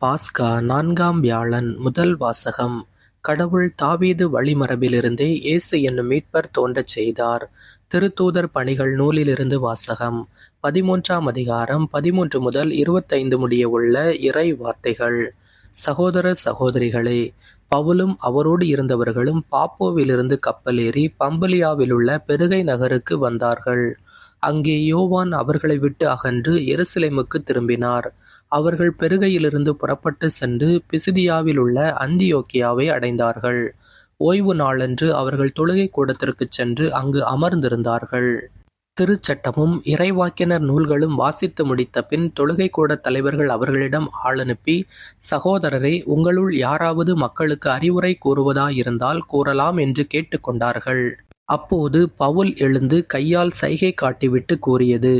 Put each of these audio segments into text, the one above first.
பாஸ்கா 4ஆம் வியாழன். முதல் வாசகம். கடவுள் தாவீது வழிமரபிலிருந்தே இயேசு என்னும் மீட்பர் தோன்றச் செய்தார். திருத்தூதர் பணிகள் நூலிலிருந்து வாசகம். 13ஆம் அதிகாரம் 13 முதல் 25 முடிய உள்ள இறை வார்த்தைகள். சகோதர சகோதரிகளே, பவுலும் அவரோடு இருந்தவர்களும் பாப்போவிலிருந்து கப்பலேறி பம்பலியாவிலுள்ள பெருகை நகருக்கு வந்தார்கள். அங்கே யோவான் அவர்களை விட்டு அகன்று எருசலேமுக்கு திரும்பினார். அவர்கள் பெருகையிலிருந்து புறப்பட்டு சென்று பிசிதியாவிலுள்ள அந்தியோக்கியாவை அடைந்தார்கள். ஓய்வு நாளன்று அவர்கள் தொழுகை கூடத்திற்குச் சென்று அங்கு அமர்ந்திருந்தார்கள். திருச்சட்டமும் இறைவாக்கினர் நூல்களும் வாசித்து முடித்த பின் தொழுகை கூடத் தலைவர்கள் அவர்களிடம் ஆள் அனுப்பி, சகோதரரே, உங்களுள் யாராவது மக்களுக்கு அறிவுரை கூறுவதாயிருந்தால் கூறலாம் என்று கேட்டுக்கொண்டார்கள். அப்போது பவுல் எழுந்து கையால் சைகை காட்டிவிட்டு கூறியது: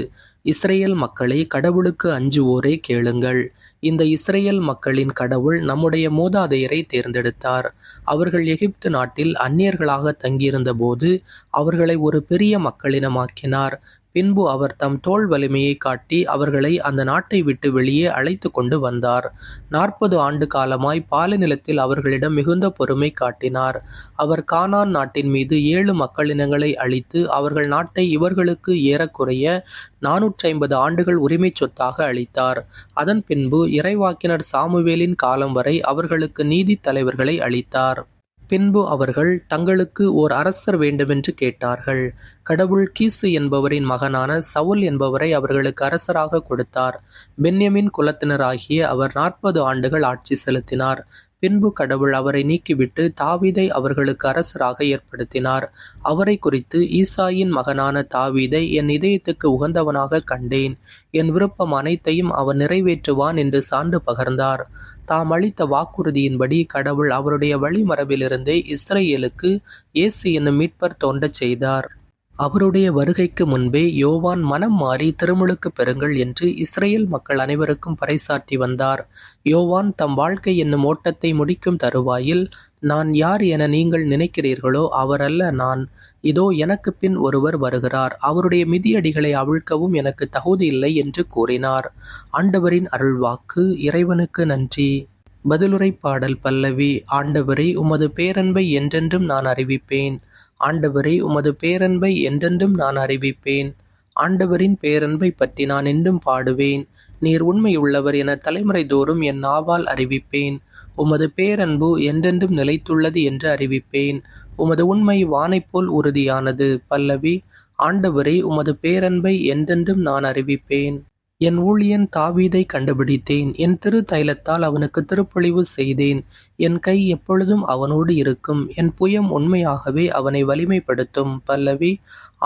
இஸ்ரேல் மக்களே, கடவுளுக்கு அஞ்சுவோரே, கேளுங்கள். இந்த இஸ்ரேல் மக்களின் கடவுள் நம்முடைய மூதாதையரை தேர்ந்தெடுத்தார். அவர்கள் எகிப்து நாட்டில் அந்நியர்களாக தங்கியிருந்த போது அவர்களை ஒரு பெரிய மக்களினமாக்கினார். பின்பு அவர் தம் தோள் வலிமையை காட்டி அவர்களை அந்த நாட்டை விட்டு வெளியே அழைத்து கொண்டு வந்தார். 40 ஆண்டு காலமாய் பாலைநிலத்தில் அவர்களிடம் மிகுந்த பொறுமை காட்டினார். அவர் கானான் நாட்டின் மீது 7 மக்களினங்களை அழித்து அவர்கள் நாட்டை இவர்களுக்கு ஏறக்குறைய 450 ஆண்டுகள் உரிமைச் சொத்தாக அளித்தார். அதன் பின்பு இறைவாக்கினர் சாமுவேலின் காலம் வரை அவர்களுக்கு நீதித் தலைவர்களை அளித்தார். பின்பு அவர்கள் தங்களுக்கு ஓர் அரசர் வேண்டுமென்று கேட்டார்கள். கடவுள் கீசு என்பவரின் மகனான சவுல் என்பவரை அவர்களுக்கு அரசராக கொடுத்தார். பென்யமின் குலத்தினராகிய அவர் 40 ஆண்டுகள் ஆட்சி செலுத்தினார். பின்பு கடவுள் அவரை நீக்கிவிட்டு தாவீதை அவர்களுக்கு அரசராக ஏற்படுத்தினார். அவரை குறித்து, ஈசாயின் மகனான தாவீதை என் இதயத்துக்கு உகந்தவனாக கண்டேன், என் விருப்பம் அனைத்தையும் அவன் நிறைவேற்றுவான் என்று சான்று பகர்ந்தார். தாம் அளித்த வாக்குறுதியின்படி கடவுள் அவருடைய வழிமரபிலிருந்தே இஸ்ரேலுக்கு இயேசு என்னும் மீட்பர் தோன்றச் செய்தார். அவருடைய வருகைக்கு முன்பே யோவான் மனம் மாறி திருமுழுக்கு பெறுங்கள் என்று இஸ்ரேல் மக்கள் அனைவருக்கும் பறைசாற்றி வந்தார். யோவான் தம் வாழ்க்கை என்னும் ஓட்டத்தை முடிக்கும் தருவாயில், நான் யார் என நீங்கள் நினைக்கிறீர்களோ அவரல்ல நான். இதோ எனக்கு பின் ஒருவர் வருகிறார், அவருடைய மிதியடிகளை அவிழ்க்கவும் எனக்கு தகுதியில்லை என்று கூறினார். ஆண்டவரின் அருள்வாக்கு. இறைவனுக்கு நன்றி. பதிலுரை பாடல் பல்லவி. ஆண்டவரே, உமது பேரன்பை என்றென்றும் நான் அறிவிப்பேன். ஆண்டவரே, உமது பேரன்பை என்றென்றும் நான் அறிவிப்பேன். ஆண்டவரின் பேரன்பை பற்றி நான் என்றும் பாடுவேன். நீர் உண்மையுள்ளவர் என தலைமுறை தோறும் என் நாவால் அறிவிப்பேன். உமது பேரன்பு என்றென்றும் நிலைத்துள்ளது என்று அறிவிப்பேன். உமது உண்மை வானைப் போல் உறுதியானது. பல்லவி. ஆண்டவரே, உமது பேரன்பை என்றென்றும் நான் அறிவிப்பேன். என் ஊழியன் தாவீதை கண்டுபிடித்தேன். என் திரு தைலத்தால் அவனுக்கு திருப்பொழிவு செய்தேன். என் கை எப்பொழுதும் அவனோடு இருக்கும். என் புயம் உண்மையாகவே அவனை வலிமைப்படுத்தும். பல்லவி.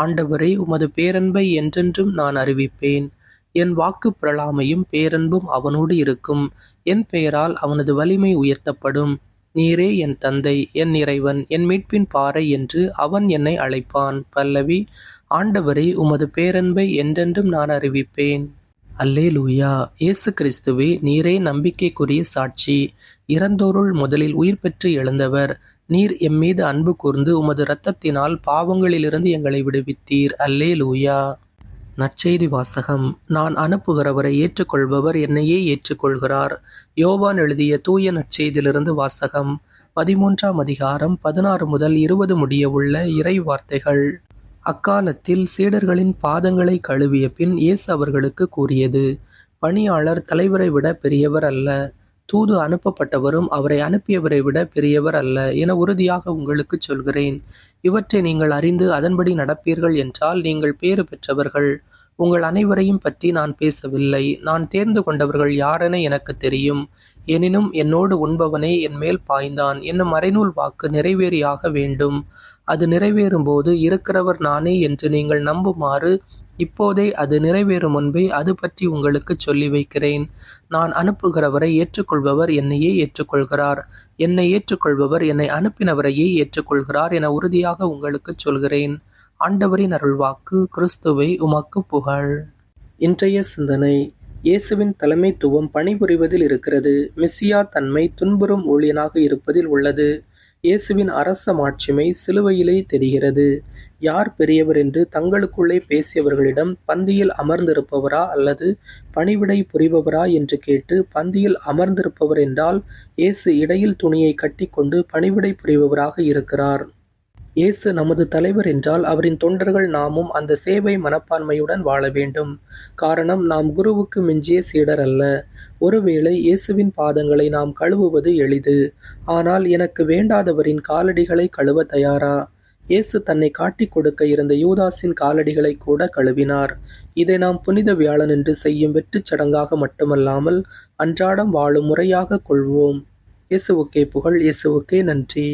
ஆண்டவரே, உமது பேரன்பை என்றென்றும் நான் அறிவிப்பேன். என் வாக்கு பிரலாமையும் பேரன்பும் அவனோடு இருக்கும். என் பெயரால் அவனது வலிமை உயர்த்தப்படும். நீரே என் தந்தை, என் இறைவன், என் மீட்பின் பாறை என்று அவன் என்னை அழைப்பான். பல்லவி. ஆண்டவரே, உமது பேரன்பை என்றென்றும் நான் அறிவிப்பேன். அல்லேலூயா. இயேசு கிறிஸ்துவே, நீரே நம்பிக்கைக்குரிய சாட்சி. இறந்தோருள் முதலில் உயிர் பெற்று எழுந்தவர். நீர் எம்மீது அன்பு கூர்ந்து உமது இரத்தத்தினால் பாவங்களிலிருந்து எங்களை விடுவித்தீர். அல்லேலூயா. நற்செய்தி வாசகம். நான் அனுப்புகிறவரை ஏற்றுக்கொள்பவர் என்னையே ஏற்றுக்கொள்கிறார். யோவான் எழுதிய தூய நற்செய்தியிலிருந்து வாசகம். 13ஆம் அதிகாரம் 16 முதல் 20 முடிய உள்ள இறை வார்த்தைகள். அக்காலத்தில் சீடர்களின் பாதங்களை கழுவிய பின் இயேசு அவர்களுக்கு கூறியது: பணியாளர் தலைவரை விட பெரியவர் அல்ல, தூது அனுப்பப்பட்டவரும் அவரை அனுப்பியவரை விட பெரியவர் அல்ல என உறுதியாக உங்களுக்கு சொல்கிறேன். இவற்றை நீங்கள் அறிந்து அதன்படி நடப்பீர்கள் என்றால் நீங்கள் பேறு பெற்றவர்கள். உங்கள் அனைவரையும் பற்றி நான் பேசவில்லை. நான் தேர்ந்து கொண்டவர்கள் யாரென எனக்கு தெரியும். எனினும் என்னோடு உண்பவனே என் மேல் பாய்ந்தான் என்னும் மறைநூல் வாக்கு நிறைவேறியாக வேண்டும். அது நிறைவேறும்போது இருக்கிறவர் நானே என்று நீங்கள் நம்புமாறு இப்போதே அது நிறைவேறும் முன்பே அது பற்றி உங்களுக்கு சொல்லி வைக்கிறேன். நான் அனுப்புகிறவரை ஏற்றுக்கொள்பவர் என்னையே ஏற்றுக்கொள்கிறார். என்னை ஏற்றுக்கொள்பவர் என்னை அனுப்பினவரையே ஏற்றுக்கொள்கிறார் என உறுதியாக உங்களுக்கு சொல்கிறேன். ஆண்டவரின் அருள்வாக்கு. கிறிஸ்துவை உமக்கு புகழ். இன்றைய சிந்தனை. இயேசுவின் தலைமைத்துவம் பணிபுரிவதில் இருக்கிறது. மெசியா தன்மை துன்புறும் ஊழியனாக இருப்பதில் உள்ளது. இயேசுவின் அரச மாட்சிமை சிலுவையிலே தெரிகிறது. யார் பெரியவர் என்று தங்களுக்குள்ளே பேசியவர்களிடம், பந்தியில் அமர்ந்திருப்பவரா அல்லது பணிவிடை புரிபவரா என்று கேட்டு, பந்தியில் அமர்ந்திருப்பவர் என்றால் இயேசு இடையில் துணியை கட்டிக்கொண்டு பணிவிடை புரிபவராக இருக்கிறார். இயேசு நமது தலைவர் என்றால் அவரின் தொண்டர்கள் நாமும் அந்த சேவை மனப்பான்மையுடன் வாழ வேண்டும். காரணம், நாம் குருவுக்கு மிஞ்சிய சீடர் அல்ல. ஒருவேளை இயேசுவின் பாதங்களை நாம் கழுவுவது எளிது. ஆனால் எனக்கு வேண்டாதவரின் காலடிகளை கழுவ தயாரா? இயேசு தன்னை காட்டிக் கொடுக்க இருந்த யூதாஸின் காலடிகளை கூட கழுவினார். இதை நாம் புனித வியாழனன்று செய்யும் வெற்றுச் சடங்காக மட்டுமல்லாமல் அன்றாடம் வாழும் முறையாக கொள்வோம். இயேசுவுக்கே புகழ். இயேசுவுக்கே நன்றி.